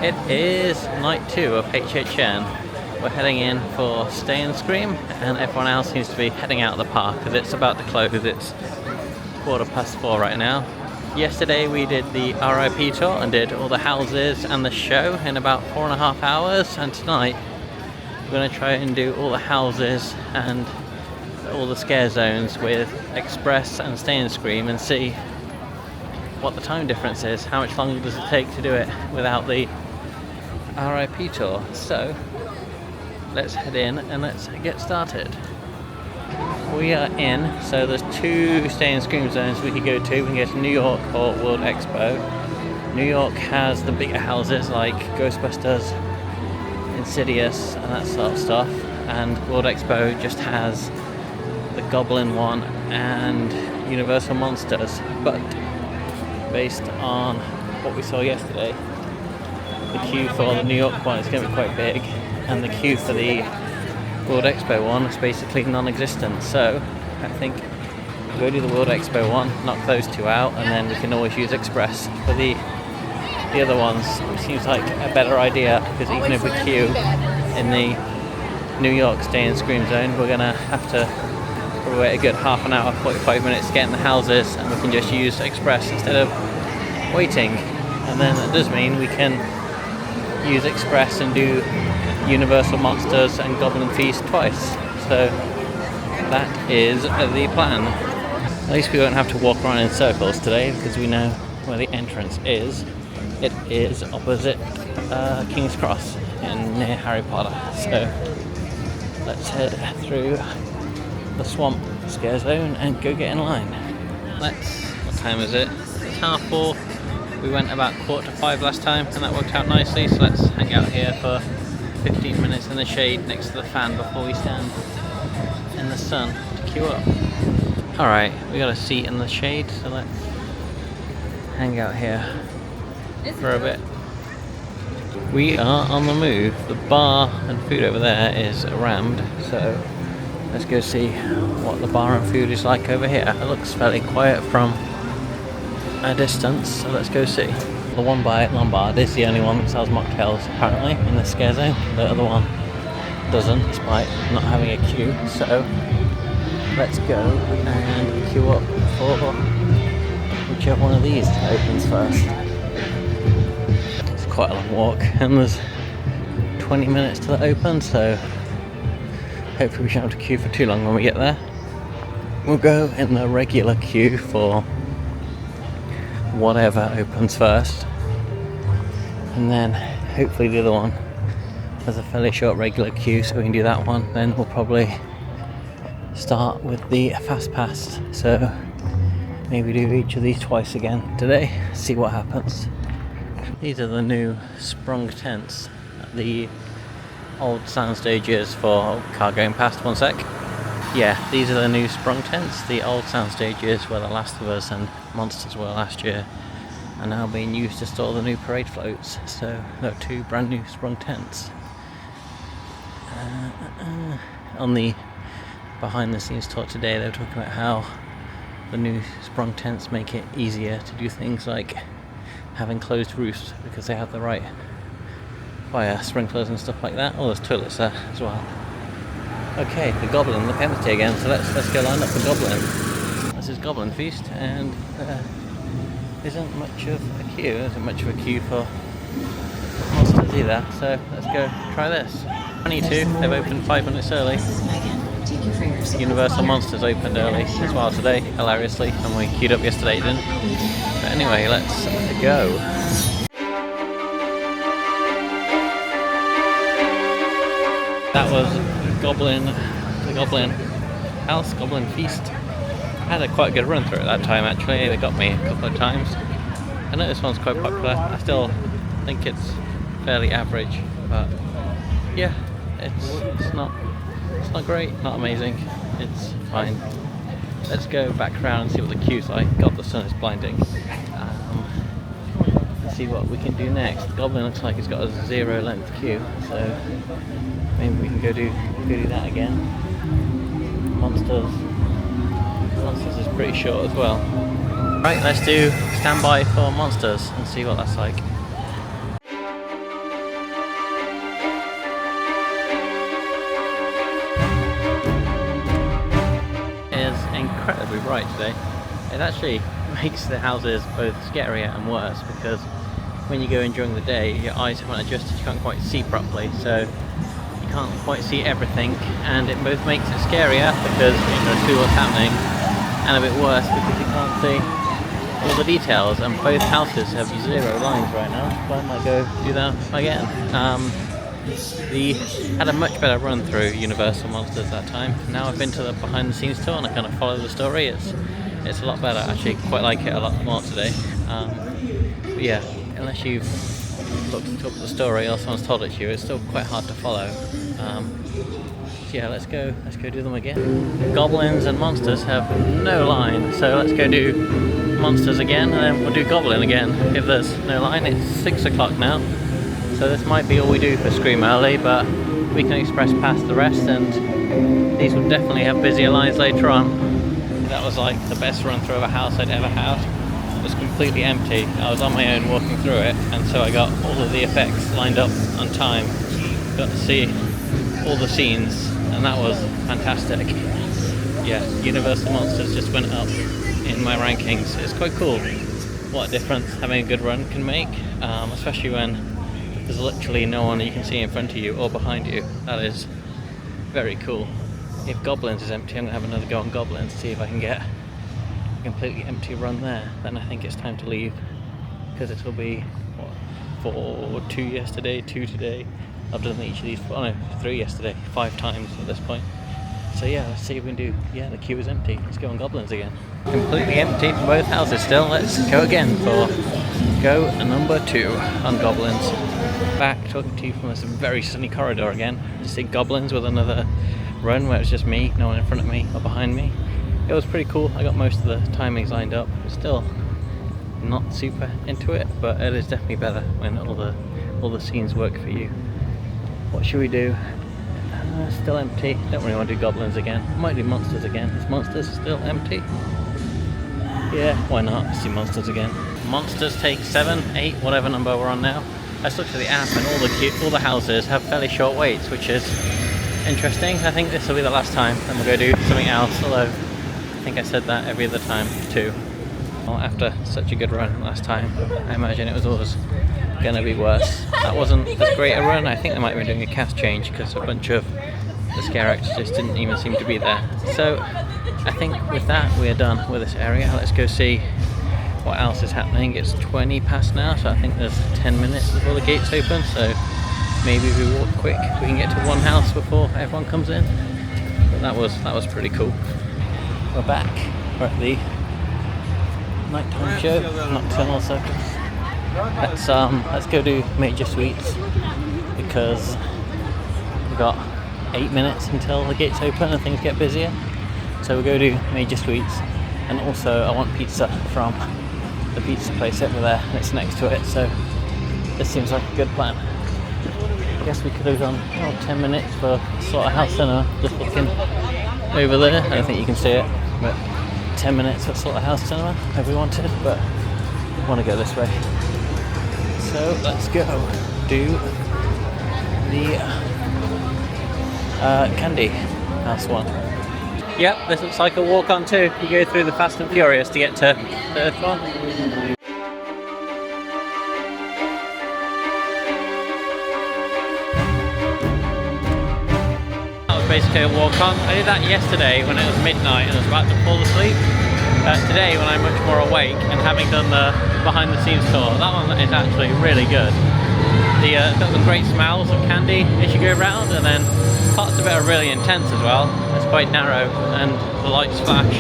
It is night 2 of HHN. We're heading in for Stay and Scream, and everyone else seems to be heading out of the park because it's about to close. It's 4:15 right now. Yesterday we did the RIP tour and did all the houses and the show in about 4.5 hours, and tonight we're going to try and do all the houses and all the scare zones with Express and Stay and Scream and see what the time difference is. How much longer does it take to do it without the RIP tour? So let's head in and let's get started. We are in, so there's 2 Stay and Scream zones we could go to. We can go to New York or World Expo. New York has the bigger houses like Ghostbusters, Insidious and that sort of stuff, and World Expo just has the Goblin one and Universal Monsters. But based on what we saw yesterday, the queue for the New York one is going to be quite big, and the queue for the World Expo one is basically non-existent. So I think we'll go do the World Expo one, knock those 2 out, and then we can always use Express for the other ones, which seems like a better idea, because even if we queue in the New York Stay and Scream zone, we're going to have to probably wait a good half an hour, 45 minutes to get in the houses, and we can just use Express instead of waiting. And then that does mean we can use Express and do Universal Monsters and Goblin Feast twice. So that is the plan. At least we won't have to walk around in circles today, because we know where the entrance is. It is opposite King's Cross near Harry Potter. So let's head through the swamp scare zone and go get in line. What time is it? It's 4:30. We went about 4:45 last time, and that worked out nicely. So let's hang out here for 15 minutes in the shade next to the fan before we stand in the sun to queue up. Alright, we got a seat in the shade, so let's hang out here for a bit. We are on the move. The bar and food over there is rammed, so let's go see what the bar and food is like over here. It looks fairly quiet from a distance, so let's go see. The one by Lombard is the only one that sells mocktails apparently in the scare zone. The other one doesn't, despite not having a queue. So let's go and queue up for whichever one of these opens first. It's quite a long walk, and there's 20 minutes till it opens, so hopefully we shouldn't have to queue for too long when we get there. We'll go in the regular queue for whatever opens first, and then hopefully the other one has a fairly short regular queue, so we can do that one. Then we'll probably start with the fast pass, so maybe do each of these twice again today, see what happens. These are the new sprung tents at the old sound stages for car going past. One sec. Yeah, these are the new sprung tents. The old sound stages where The Last of Us and Monsters were last year are now being used to store the new parade floats. So there are 2 brand new sprung tents. On the behind the scenes talk today, they were talking about how the new sprung tents make it easier to do things like having closed roofs, because they have the right fire sprinklers and stuff like that. Oh, there's toilets there as well. Okay, the Goblin, the empty again, so let's go line up for Goblin. This is Goblin Feast, and isn't much of a queue. There isn't much of a queue for Monsters either, so let's go try this. 22, they've opened 5 minutes early. Universal Monsters opened early as well today, hilariously, and we queued up yesterday, didn't. But anyway, let's go. That was the Goblin House, Goblin Feast. I had a quite good run through it that time actually. They got me a couple of times. I know this one's quite popular. I still think it's fairly average, but yeah, it's not great, not amazing. It's fine. Let's go back around and see what the queue's like. God, the sun is blinding. Let's see what we can do next. The Goblin looks like it's got a 0 length queue, so maybe we can go do that again. Monsters is pretty short as well. Right, let's do standby for Monsters and see what that's like. incredibly bright today. It actually makes the houses both scarier and worse because when you go in during the day, your eyes haven't adjusted, you can't quite see properly, so you can't quite see everything, and it both makes it scarier because you can see what's happening, and a bit worse because you can't see all the details, and both houses have 0 lines right now, so I might go do that again. We had a much better run through Universal Monsters that time. Now I've been to the behind the scenes tour and I kind of follow the story. It's a lot better, actually quite like it a lot more today. But yeah, unless you've looked up the story or someone's told it to you, it's still quite hard to follow. So yeah, let's go do them again. Goblins and Monsters have no line, so let's go do Monsters again and then we'll do Goblin again if there's no line. It's 6 o'clock now, so this might be all we do for Scream Early, but we can express past the rest, and these will definitely have busier lines later on. That was like the best run through of a house I'd ever had. It was completely empty. I was on my own walking through it, and so I got all of the effects lined up on time. Got to see all the scenes, and that was fantastic. Yeah, Universal Monsters just went up in my rankings. It's quite cool what a difference having a good run can make, especially when there's literally no one you can see in front of you or behind you. That is very cool. If Goblins is empty, I'm going to have another go on Goblins, see if I can get a completely empty run there. Then I think it's time to leave, because it will be, what, 2 yesterday, 2 today. I've done each of these, 3 yesterday, 5 times at this point. So yeah, let's see if we can do, yeah, the queue is empty. Let's go on Goblins again. Completely empty for both houses still. Let's go again for go number 2 on Goblins. Back talking to you from this very sunny corridor again. To see Goblins with another run where it's just me, no one in front of me or behind me. It was pretty cool. I got most of the timings lined up. Still not super into it, but it is definitely better when all the scenes work for you. What should we do? Still empty. Don't really want to do Goblins again. Might do Monsters again. Is Monsters still empty? Yeah, why not? Let's do Monsters again. Monsters take 7, 8, whatever number we're on now. I just looked at the app and all the houses have fairly short waits, which is interesting. I think this will be the last time, then we'll go do something else, although I think I said that every other time too. Well, after such a good run last time, I imagine it was always going to be worse. That wasn't as great a run. I think they might have been doing a cast change because a bunch of the scare actors just didn't even seem to be there. So I think with that we're done with this area. Let's go see what else is happening. It's 20 past now, so I think there's 10 minutes before the gates open, so maybe if we walk quick we can get to one house before everyone comes in. But that was pretty cool. We're back. We're at the nighttime show, Nocturnal Circus. Let's go do Major Suites because we've got 8 minutes until the gates open and things get busier. So we'll go do Major Suites, and also I want pizza from the pizza place over there, and it's next to it, so this seems like a good plan. I guess we could have done 10 minutes for Slaughterhouse Cinema, just looking over there. I don't think you can see it, but 10 minutes at Slaughterhouse Cinema if we wanted, but I want to go this way. So let's go do the Candy House one. Yep, this looks like a walk on too. You go through the Fast and Furious to get to the third one. Basically a walk on. I did that yesterday when it was midnight and I was about to fall asleep. Today when I'm much more awake and having done the behind the scenes tour, that one is actually really good. It's got some great smells of candy as you go around, and then parts of it are really intense as well. It's quite narrow and the lights flash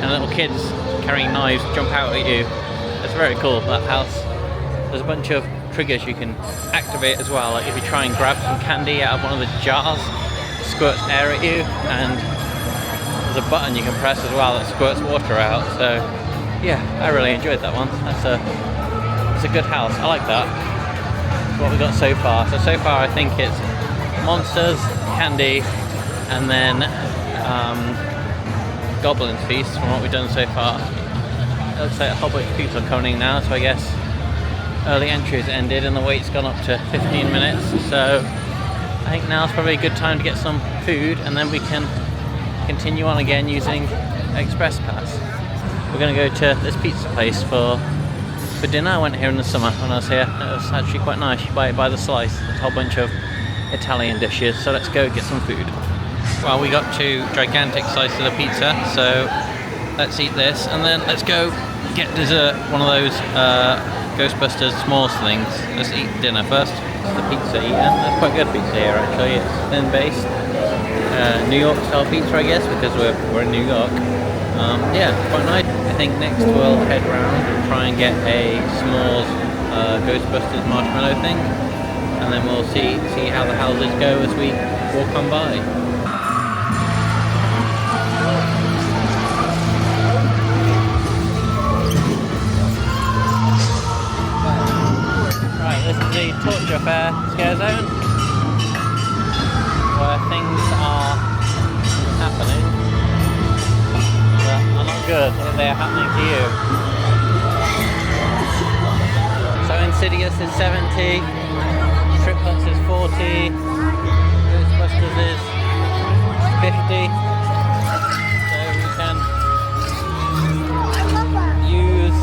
and little kids carrying knives jump out at you. It's very cool, that house. There's a bunch of triggers you can activate as well, like if you try and grab some candy out of one of the jars, squirts air at you, and there's a button you can press as well that squirts water out. So yeah, I really enjoyed that one. It's a good house. I like that. That's what we got so far. So far I think it's Monsters, Candy, and then Goblin's Feast from what we've done so far. It looks like a whole bunch of people are coming now, so I guess early entries ended and the wait's gone up to 15 minutes. So I think now's probably a good time to get some food, and then we can continue on again using Express Pass. We're going to go to this pizza place for dinner. I went here in the summer when I was here. It was actually quite nice. You buy it by the slice. There's a whole bunch of Italian dishes. So let's go get some food. Well, we got 2 gigantic slices of the pizza, so let's eat this, and then let's go get dessert, one of those Ghostbusters s'mores things. Let's eat dinner first. The pizza eaten. That's quite good pizza here actually. It's thin based. New York style pizza, I guess, because we're in New York. Yeah, quite nice. I think next we'll head round and try and get a s'mores Ghostbusters marshmallow thing, and then we'll see how the houses go as we walk on by. This is the Torture Fair scare zone, where things are happening that are not good if they are happening to you. So Insidious is 70, Triplets is 40, Ghostbusters is 50. So we can use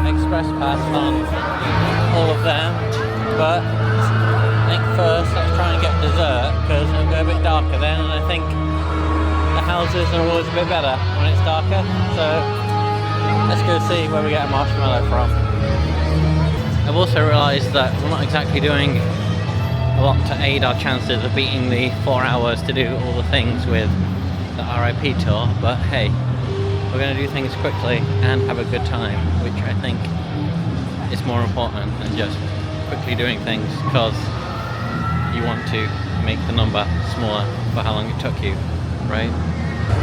Express Pass on all of them, but I think first let's try and get dessert, because it'll go a bit darker then, and I think the houses are always a bit better when it's darker, so let's go see where we get a marshmallow from. I've also realised that we're not exactly doing a lot to aid our chances of beating the 4 hours to do all the things with the RIP tour, but hey, we're going to do things quickly and have a good time, which I think it's more important than just quickly doing things, because you want to make the number smaller for how long it took you, right?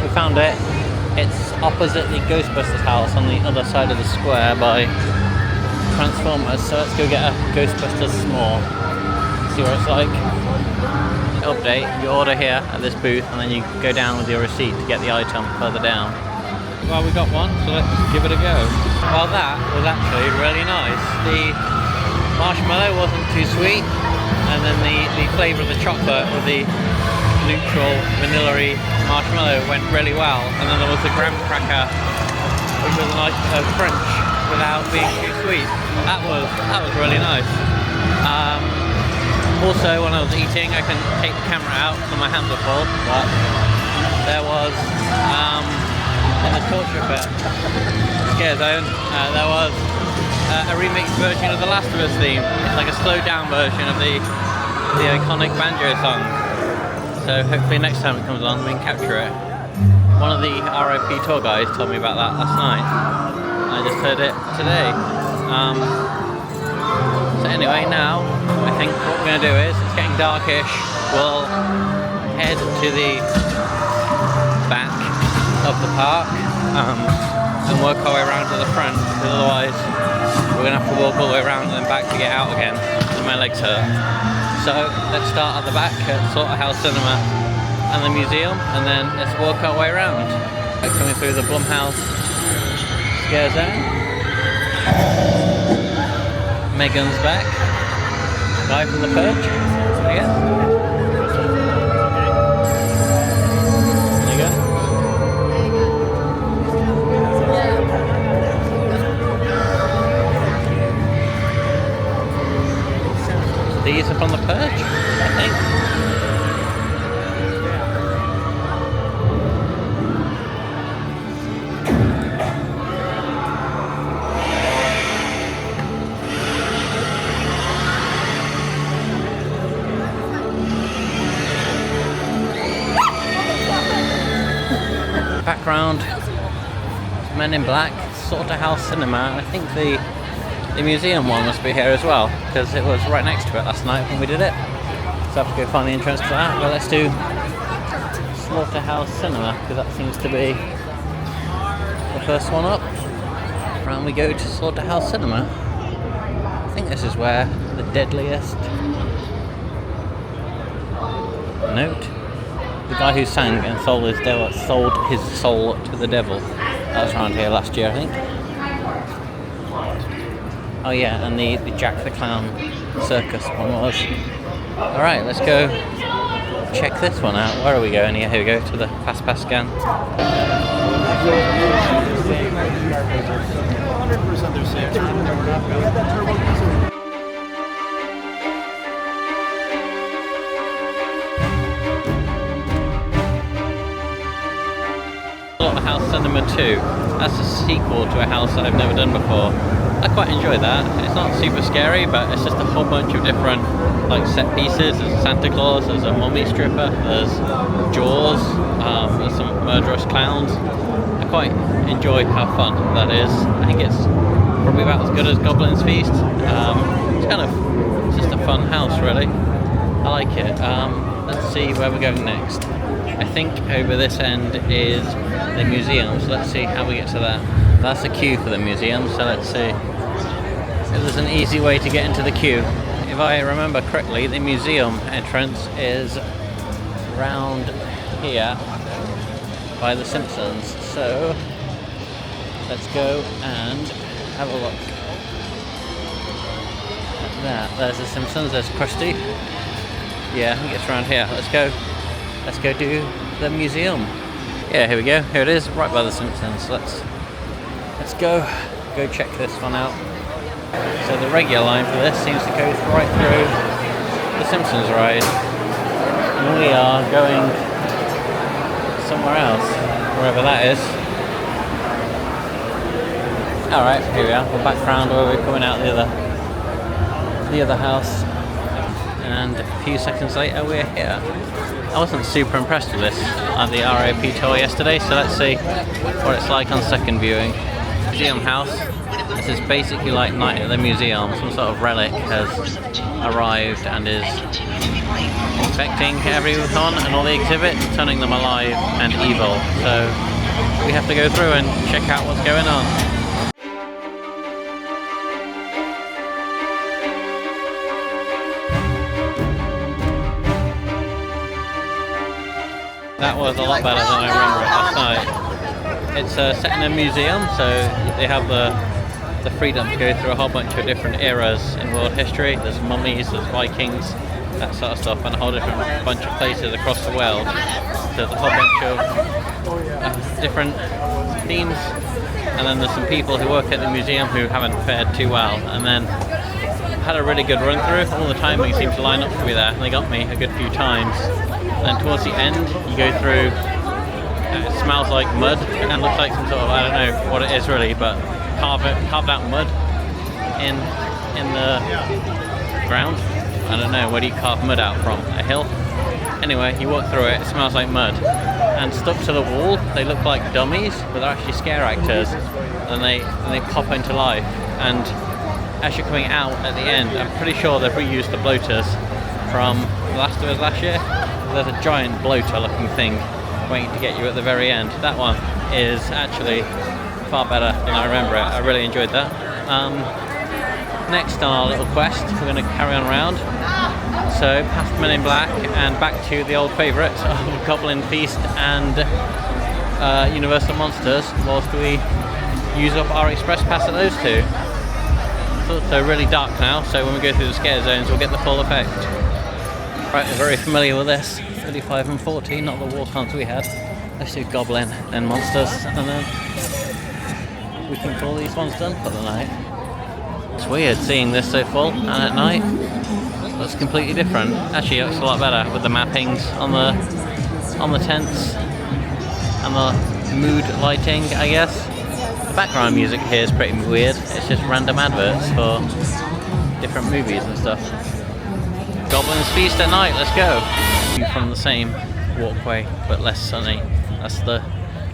We found it. It's opposite the Ghostbusters house on the other side of the square by Transformers, so let's go get a Ghostbusters s'more, see what it's like. Update, you order here at this booth and then you go down with your receipt to get the item further down. Well, we got one, so let's give it a go. Well, that was actually really nice. The marshmallow wasn't too sweet, and then the flavour of the chocolate with the neutral vanilla-y marshmallow went really well. And then there was the graham cracker, which was a nice crunch without being too sweet. That was really nice. Also, when I was eating, I couldn't take the camera out because my hands were full, but there was in the Torture Fair scare zone, there was a remixed version of the Last of Us theme. It's like a slowed down version of the iconic banjo song. So hopefully next time it comes on we can capture it. One of the RIP tour guys told me about that last night. I just heard it today. So anyway, now I think what we're going to do is, it's getting darkish, we'll head to the back of the park and work our way around to the front, because otherwise we're going to have to walk all the way around and then back to get out again, because my legs hurt. So let's start at the back at Slaughterhouse Cinema and the museum, and then let's walk our way around. Coming through the Blumhouse scare zone. Megan's back. Guy from the Purge, I guess. There you go. So these are from the Purge, I think. Background, Men in Black, Slaughterhouse Cinema. I think the museum one must be here as well, because it was right next to it last night when we did it. So I have to go find the entrance to that. But let's do Slaughterhouse Cinema, because that seems to be the first one up. And we go to Slaughterhouse Cinema. I think this is where the deadliest note. The guy who sang and sold his soul to the devil. That was around here last year, I think. Oh yeah, and the Jack the Clown circus one was. Alright, let's go check this one out. Where are we going here? Here we go, to the Fast Pass scan. 100% they're safe. House Sinema 2. That's a sequel to a house that I've never done before. I quite enjoy that. It's not super scary, but it's just a whole bunch of different like set pieces. There's a Santa Claus, there's a mummy stripper, there's Jaws, there's some murderous clowns. I quite enjoy how fun that is. I think it's probably about as good as Goblin's Feast. It's just a fun house, really. I like it. Let's see where we're going next. I think over this end is the museum, so let's see how we get to that. That's the queue for the museum, so let's see if there's an easy way to get into the queue. If I remember correctly, the museum entrance is around here by the Simpsons, so let's go and have a look at that. There's the Simpsons, there's Krusty. Yeah, I think it's around here. Let's go do the museum. Yeah, here we go. Here it is, right by the Simpsons. Let's go check this one out. So the regular line for this seems to go right through the Simpsons ride, and we are going somewhere else, wherever that is. All right, here we are. We're back round where we're coming out the other house, and a few seconds later we're here. I wasn't super impressed with this at the RAP tour yesterday, so let's see what it's like on second viewing. Museum house. This is basically like Night at the Museum. Some sort of relic has arrived and is infecting everyone and all the exhibits, turning them alive and evil. So we have to go through and check out what's going on. That was a lot better than I remember it last night. It's set in a museum, so they have the freedom to go through a whole bunch of different eras in world history. There's mummies, there's Vikings, that sort of stuff, and a whole different bunch of places across the world. There's a whole bunch of different themes, and then there's some people who work at the museum who haven't fared too well, and then had a really good run through. All the timing seemed to line up to be there, and they got me a good few times. And towards the end, you go through, it smells like mud, and looks like some sort of, I don't know what it is really, but carved out mud in the ground. I don't know, where do you carve mud out from? A hill? Anyway, you walk through it, it smells like mud. And stuck to the wall, they look like dummies, but they're actually scare actors. And they pop into life. And as you're coming out at the end, I'm pretty sure they've reused the bloaters from The Last of Us last year. There's a giant bloater looking thing waiting to get you at the very end. That one is actually far better than I remember it. I really enjoyed that. Next on our little quest, we're going to carry on around. So past Men in Black and back to the old favourites of Goblin Feast and Universal Monsters, whilst we use up our express pass at those two. It's also really dark now, so when we go through the scare zones we'll get the full effect. Right, we're very familiar with this. 35 and 40, not the walk-ons we had. Let's do Goblin and Monsters, and then we can call these ones done for the night. It's weird seeing this so full, and at night looks completely different. Actually, it looks a lot better with the mappings on the tents and the mood lighting, I guess. The background music here is pretty weird. It's just random adverts for different movies and stuff. Goblin's Feast at night, let's go! From the same walkway, but less sunny. That's the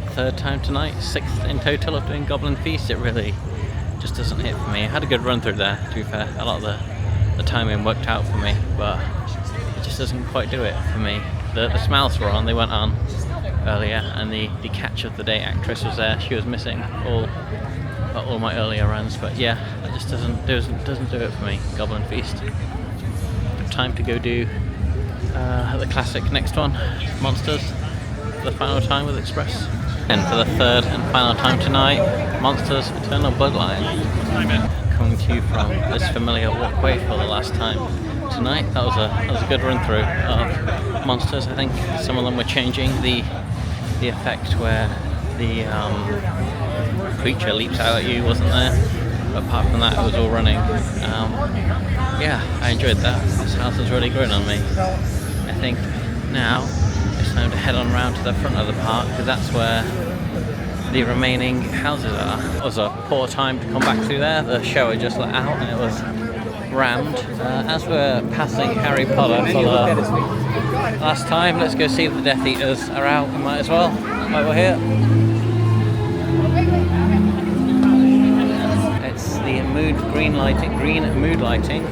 third time tonight, 6th in total of doing Goblin Feast. It really just doesn't hit for me. I had a good run through there, to be fair. A lot of the timing worked out for me, but it just doesn't quite do it for me. The Smells were on, they went on earlier, and the Catch of the Day actress was there. She was missing all my earlier runs, but yeah, it just doesn't do it for me. Goblin Feast. Time to go do the classic next one, Monsters, for the final time with Express. And for the third and final time tonight, Monsters Eternal Bloodlines. Coming to you from this familiar walkway for the last time tonight. That was a good run through of Monsters. I think some of them were changing the effect where the creature leaps out at you, wasn't there? But apart from that, it was all running. Yeah, I enjoyed that. This house has really grown on me. I think now it's time to head on around to the front of the park, because that's where the remaining houses are. It was a poor time to come back through there. The show had just let out and it was rammed. As we're passing Harry Potter for the last time, let's go see if the Death Eaters are out. We might as well, while we're here. It's the green mood lighting.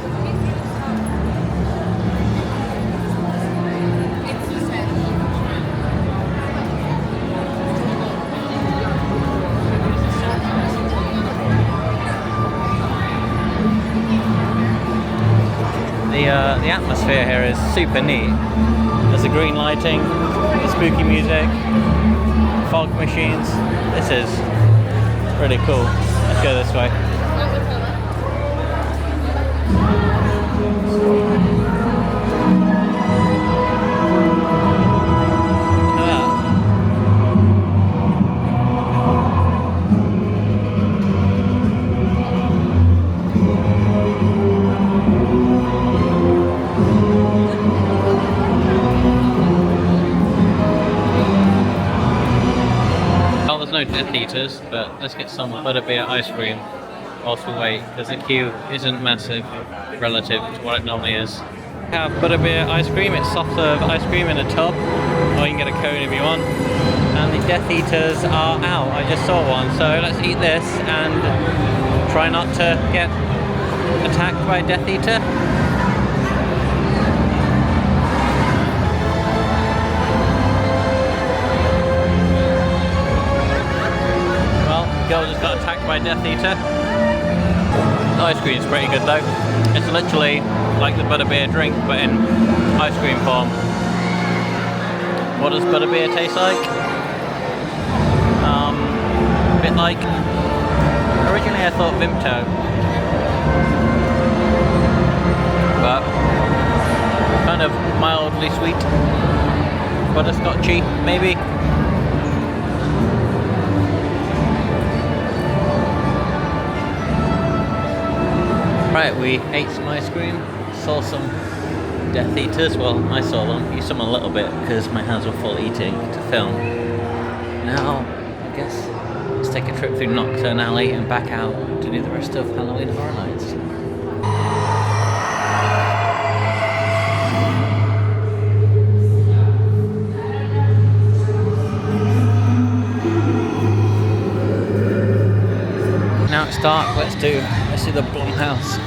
The atmosphere here is super neat. There's the green lighting, the spooky music, fog machines. This is pretty cool. Let's go this way. No Death Eaters, but let's get some butterbeer ice cream whilst we wait, because the queue isn't massive relative to what it normally is. We have butterbeer ice cream. It's soft serve ice cream in a tub, or you can get a cone if you want. And the Death Eaters are out. I just saw one, so let's eat this and try not to get attacked by a Death Eater. Girl just got attacked by a Death Eater. The ice cream's pretty good though. It's literally like the butterbeer drink, but in ice cream form. What does butterbeer taste like? A bit like... Originally I thought Vimto. But kind of mildly sweet. Butterscotchy, maybe. Right, we ate some ice cream, saw some Death Eaters. Well, I saw them, used them a little bit because my hands were full eating to film. Now, I guess let's take a trip through Nocturne Alley and back out to do the rest of Halloween Horror Nights. Now it's dark, let's do the Blumhouse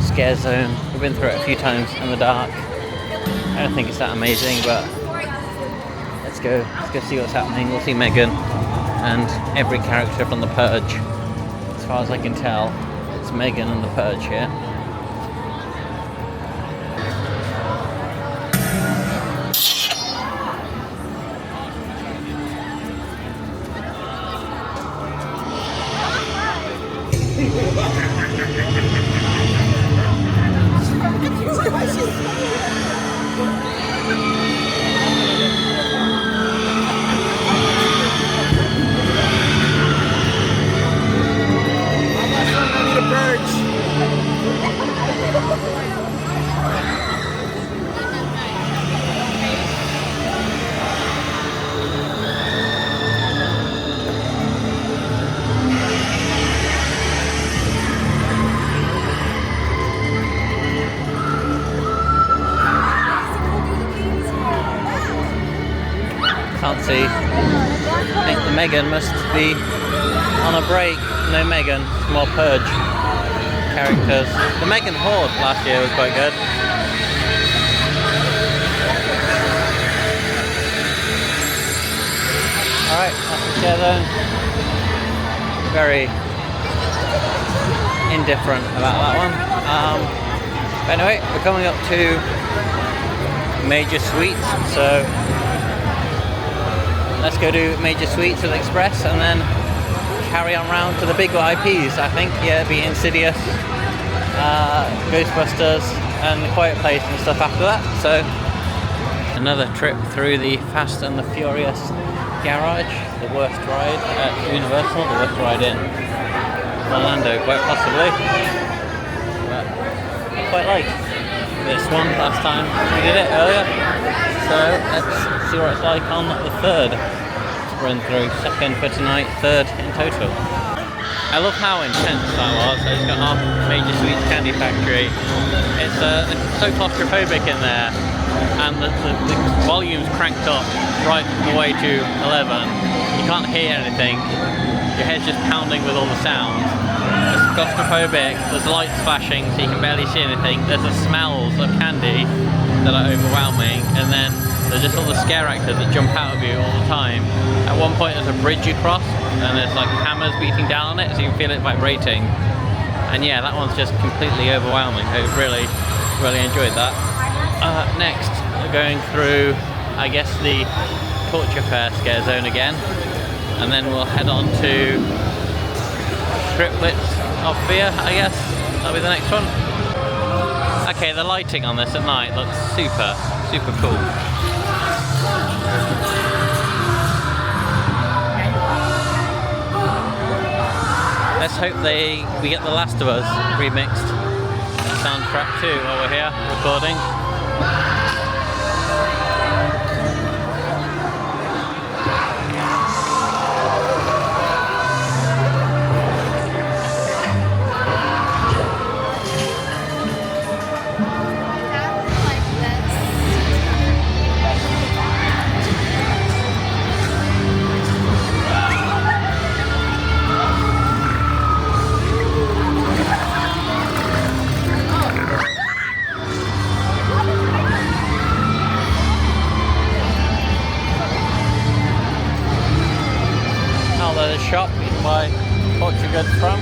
scare zone. We've been through it a few times in the dark. I don't think it's that amazing, but let's go see what's happening. We'll see Megan and every character from The Purge. As far as I can tell, it's Megan and The Purge here. Can't see. I think Megan must be on a break. No Megan, more Purge characters. The Megan Horde last year was quite good. Alright, that's the share zone. Very indifferent about that one. But anyway, we're coming up to Major Suites, so let's go do Major Suites with Express and then carry on round to the big IPs, I think. Yeah, it'd be Insidious, Ghostbusters and The Quiet Place and stuff after that. So Another trip through the Fast and the Furious garage. The worst ride at Universal, the worst ride in Orlando, quite possibly. But I quite like this one last time we did it earlier. So let's see what it's like on the third run through. Second for tonight, third in total. I love how intense that was. I just got off Major Sweets Candy Factory. It's so claustrophobic in there, and the volume's cranked up right the way to 11. You can't hear anything. Your head's just pounding with all the sounds. It's claustrophobic. There's lights flashing, so you can barely see anything. There's the smells of candy that are overwhelming, and then there's just all the scare actors that jump out of you all the time. At one point there's a bridge you cross, and there's like hammers beating down on it, so you can feel it vibrating. And yeah, that one's just completely overwhelming. I really, really enjoyed that. Next, we're going through, I guess, the Torture Fair scare zone again, and then we'll head on to Triplets of Fear, I guess. That'll be the next one. Okay, the lighting on this at night looks super, super cool. Let's hope we get The Last of Us remixed soundtrack too while we're here recording. Shop you can buy torture goods from.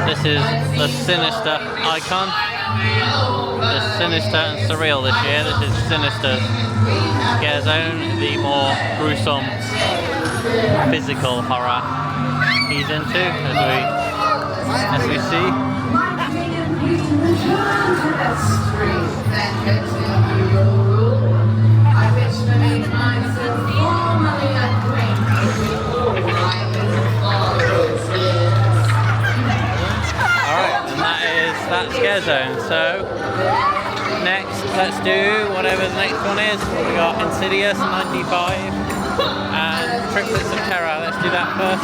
This is the Sinister icon. The Sinister and Surreal this year. This is Sinister's scare zone, the more gruesome physical horror he's into, as we see. That scare zone. So next, let's do whatever the next one is. We got Insidious 95 and Triplets of Terror. Let's do that first.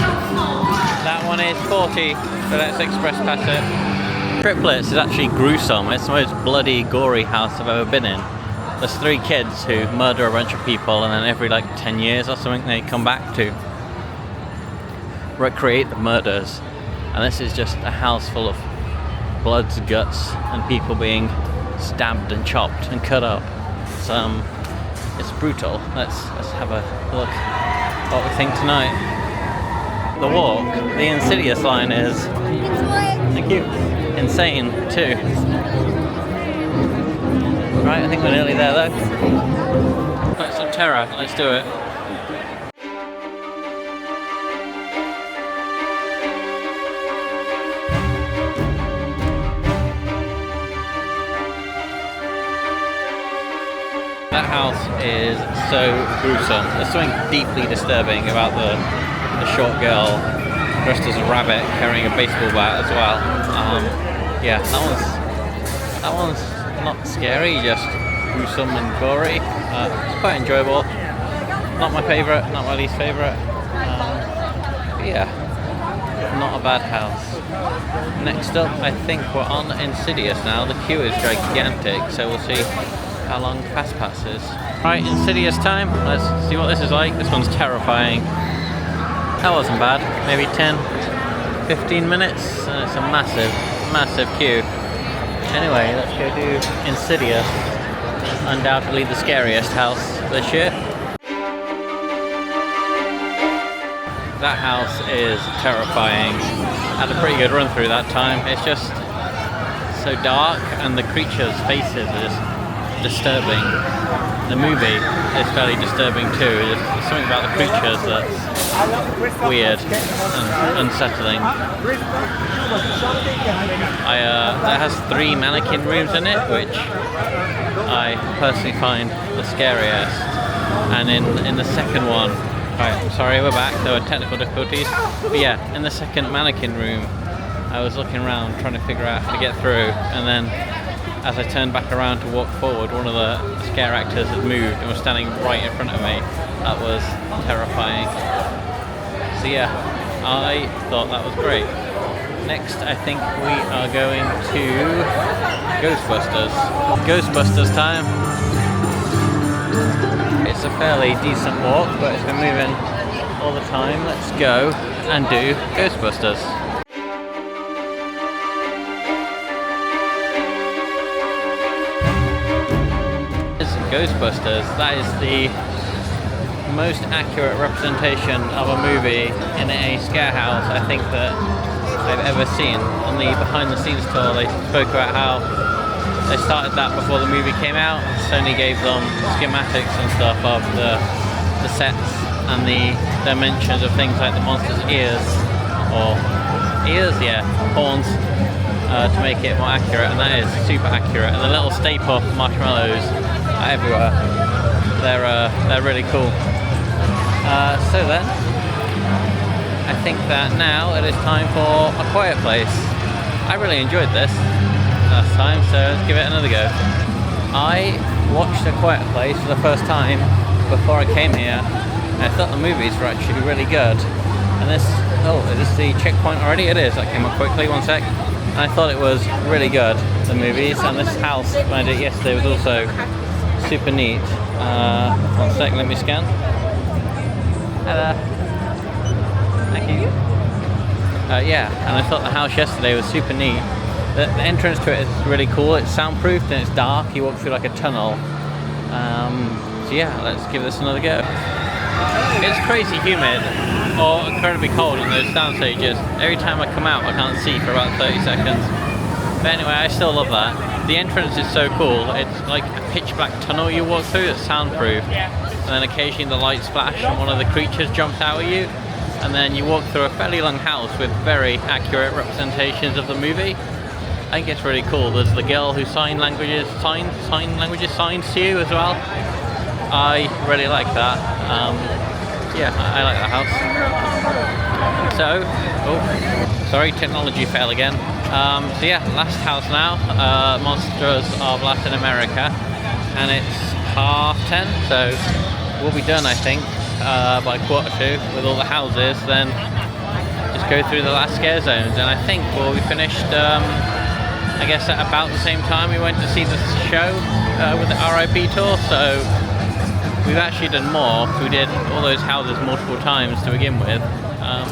That one is 40, so let's express pass it. Triplets is actually gruesome. It's the most bloody, gory house I've ever been in. There's 3 kids who murder a bunch of people, and then every like 10 years or something they come back to recreate the murders. And this is just a house full of bloods, guts, and people being stabbed and chopped and cut up. It's brutal. Let's have a look at what we think tonight. The walk, the Insidious line is, thank you, insane too. Right, I think we're nearly there though. Triplets of Terror, let's do it. house is so gruesome. There's something deeply disturbing about the short girl dressed as a rabbit carrying a baseball bat as well. Yeah, that one's not scary, just gruesome and gory. It's quite enjoyable. Not my favourite, not my least favourite. Yeah, not a bad house. Next up, I think we're on Insidious now. The queue is gigantic, so we'll see how long Fast Pass is. Right, Insidious time. Let's see what this is like. This one's terrifying. That wasn't bad. Maybe 10, 15 minutes, and it's a massive, massive queue. Anyway, let's go do Insidious. Undoubtedly the scariest house this year. That house is terrifying. Had a pretty good run through that time. It's just so dark, and the creatures' faces are just disturbing. The movie is fairly disturbing too. There's something about the creatures that's weird and unsettling. That has 3 mannequin rooms in it, which I personally find the scariest. And in the second one, right, sorry, we're back. There were technical difficulties. But yeah, in the second mannequin room, I was looking around trying to figure out how to get through, and then as I turned back around to walk forward, one of the scare actors had moved and was standing right in front of me. That was terrifying. So yeah, I thought that was great. Next, I think we are going to Ghostbusters. Ghostbusters time. It's a fairly decent walk, but it's been moving all the time. Let's go and do Ghostbusters. Ghostbusters, that is the most accurate representation of a movie in a scare house I think that I've ever seen. On the behind the scenes tour, they spoke about how they started that before the movie came out. Sony gave them schematics and stuff of the sets and the dimensions of things like the monster's ears, horns, to make it more accurate, and that is super accurate. And the little Stay Puft marshmallows are everywhere. They're really cool. So then, I think that now it is time for A Quiet Place. I really enjoyed this last time, so let's give it another go. I watched A Quiet Place for the first time before I came here, and I thought the movies were actually really good. And this, is this the checkpoint already? It is. That came up quickly, one sec. And I thought it was really good, the movies, and this house, when I did it yesterday, was also super neat. One sec, let me scan. Hello. Thank you. Yeah, and I thought the house yesterday was super neat. The entrance to it is really cool. It's soundproofed and it's dark. You walk through like a tunnel. So yeah, let's give this another go. It's crazy humid or incredibly cold in those sound stages. Every time I come out, I can't see for about 30 seconds. But anyway, I still love that. The entrance is so cool. It's like a pitch black tunnel you walk through that's soundproof. And then occasionally the lights flash and one of the creatures jumps out at you. And then you walk through a fairly long house with very accurate representations of the movie. I think it's really cool. There's the girl who sign languages signs to you as well. I really like that. Yeah, I like that house. So, sorry, technology fail again. So yeah, last house now, Monstruos of Latin America, and it's 10:30, so we'll be done I think by 1:45 with all the houses, then just go through the last scare zones, and I think we'll be finished I guess at about the same time we went to see the show with the RIP tour, so we've actually done more. We did all those houses multiple times to begin with,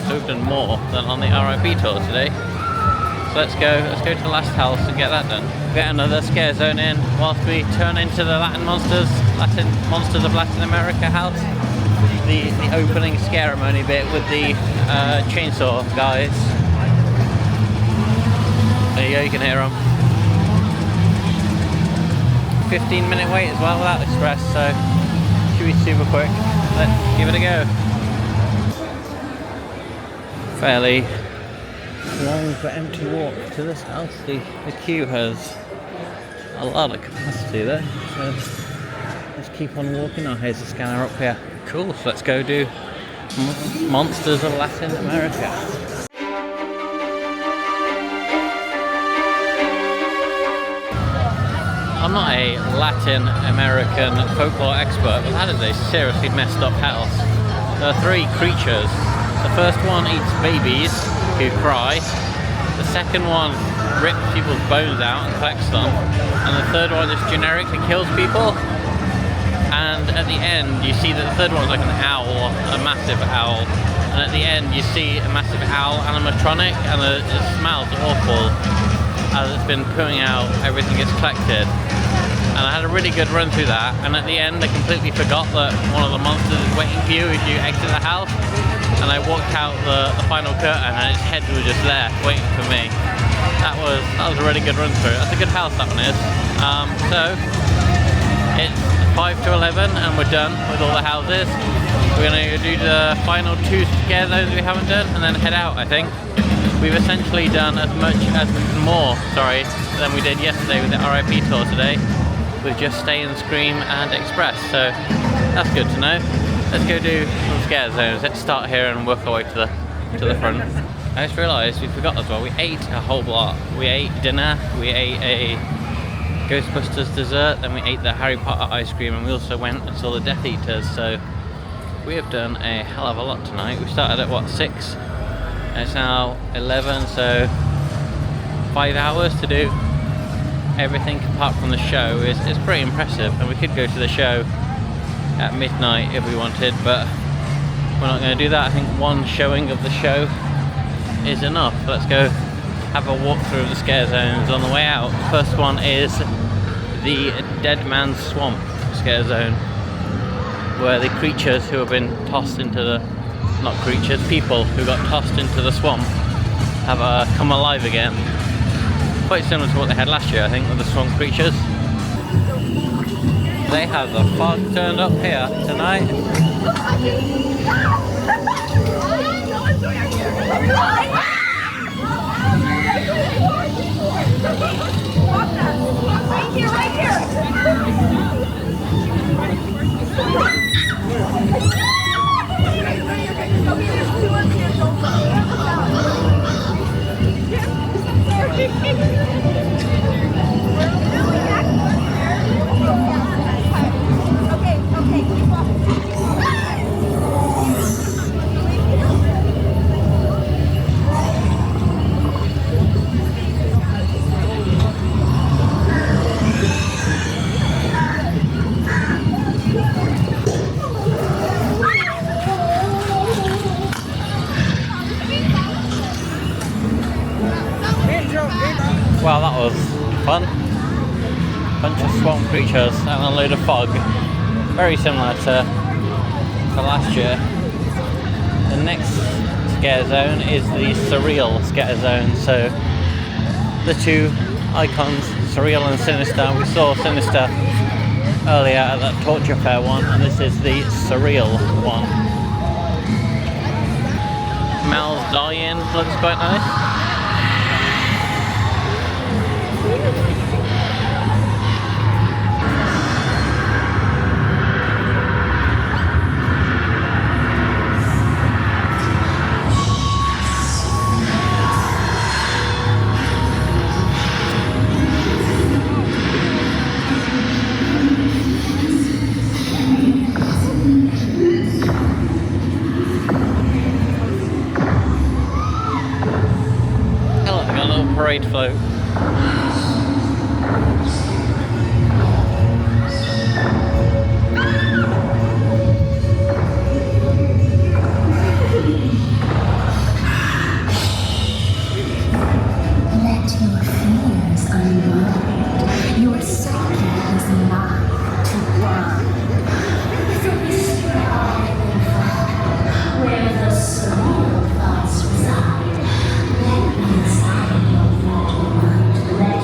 so we've done more than on the RIP tour today. So let's go to the last house and get that done. Get another scare zone in whilst we turn into the Latin Monsters of Latin America house. The opening ceremony bit with the chainsaw guys. There you go, you can hear them. 15-minute wait as well without express, so should be super quick. Let's give it a go. Fairly long but empty walk to this house. The queue has a lot of capacity there, so let's keep on walking. Oh, here's the scanner up here. Cool, so let's go do Monsters of Latin America. I'm not a Latin American folklore expert, but that is a seriously messed up house. There are 3 creatures. The first one eats babies who cry. The second one rips people's bones out and collects them. And the third one just generically kills people. And at the end, you see that the third one is like an owl, a massive owl. And at the end, you see a massive owl animatronic, and it smells awful as it's been pooing out everything gets collected. And I had a really good run through that, and at the end I completely forgot that one of the monsters is waiting for you if you exit the house, and I walked out the final curtain and its head was just there waiting for me. That was a really good run through. That's a good house, that one is. So it's 5 to 11 and we're done with all the houses. We're going to do the final 2 scare zones we haven't done and then head out, I think. We've essentially done as much as more, than we did yesterday with the RIP tour today, with just Stay and Scream and Express, so that's good to know. Let's go do some scare zones. Let's start here and work our way to the front. I just realised we forgot as well, we ate a whole lot. We ate dinner, we ate a Ghostbusters dessert, then we ate the Harry Potter ice cream, and we also went and saw the Death Eaters, so we have done a hell of a lot tonight. We started at what, 6? And it's now 11, so 5 hours to do everything apart from the show is pretty impressive. And we could go to the show at midnight if we wanted, but we're not going to do that. I think one showing of the show is enough. Let's go have a walk through the scare zones on the way out. The first one is the Dead Man's Swamp scare zone, where the creatures who have been tossed into the, not creatures, people who got tossed into the swamp have come alive again. Quite similar to what they had last year, I think, with the swamp creatures. They have the fog turned up here tonight. Right here. Well, that was fun. Bunch of swamp creatures and a load of fog. Very similar to last year. The next scare zone is the surreal scare zone. So the 2 icons, surreal and sinister. We saw sinister earlier at that torture fair one, and this is the surreal one. Mel's die-in looks quite nice. Parade float. Let your fears unwind. Your psyche is mine to wind. From the sky where the surreal thoughts reside. Let me inside your mortal mind. Let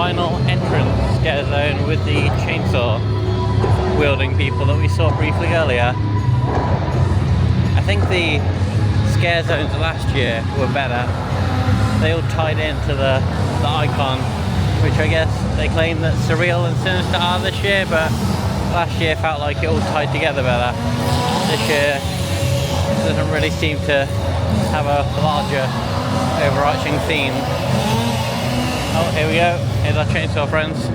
final entrance scare zone with the chainsaw wielding people that we saw briefly earlier. I think the scare zones last year were better. They all tied into the icon, which I guess they claim that Surreal and Sinister are this year, but last year felt like it all tied together better. This year doesn't really seem to have a larger overarching theme. Oh, here we go. Here's our chainsaw friends.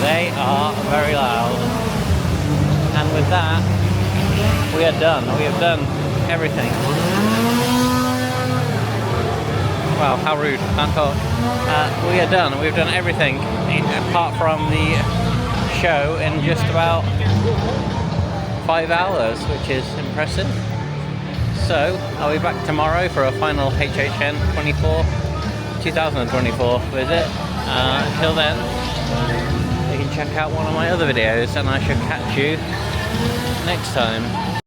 They are very loud. And with that, we are done. We have done everything. Wow, how rude. Can't talk. We are done. We've done everything apart from the show in just about 5 hours, which is impressive. So, I'll be back tomorrow for a final HHN 2024 visit. Until then, you can check out one of my other videos, and I shall catch you next time.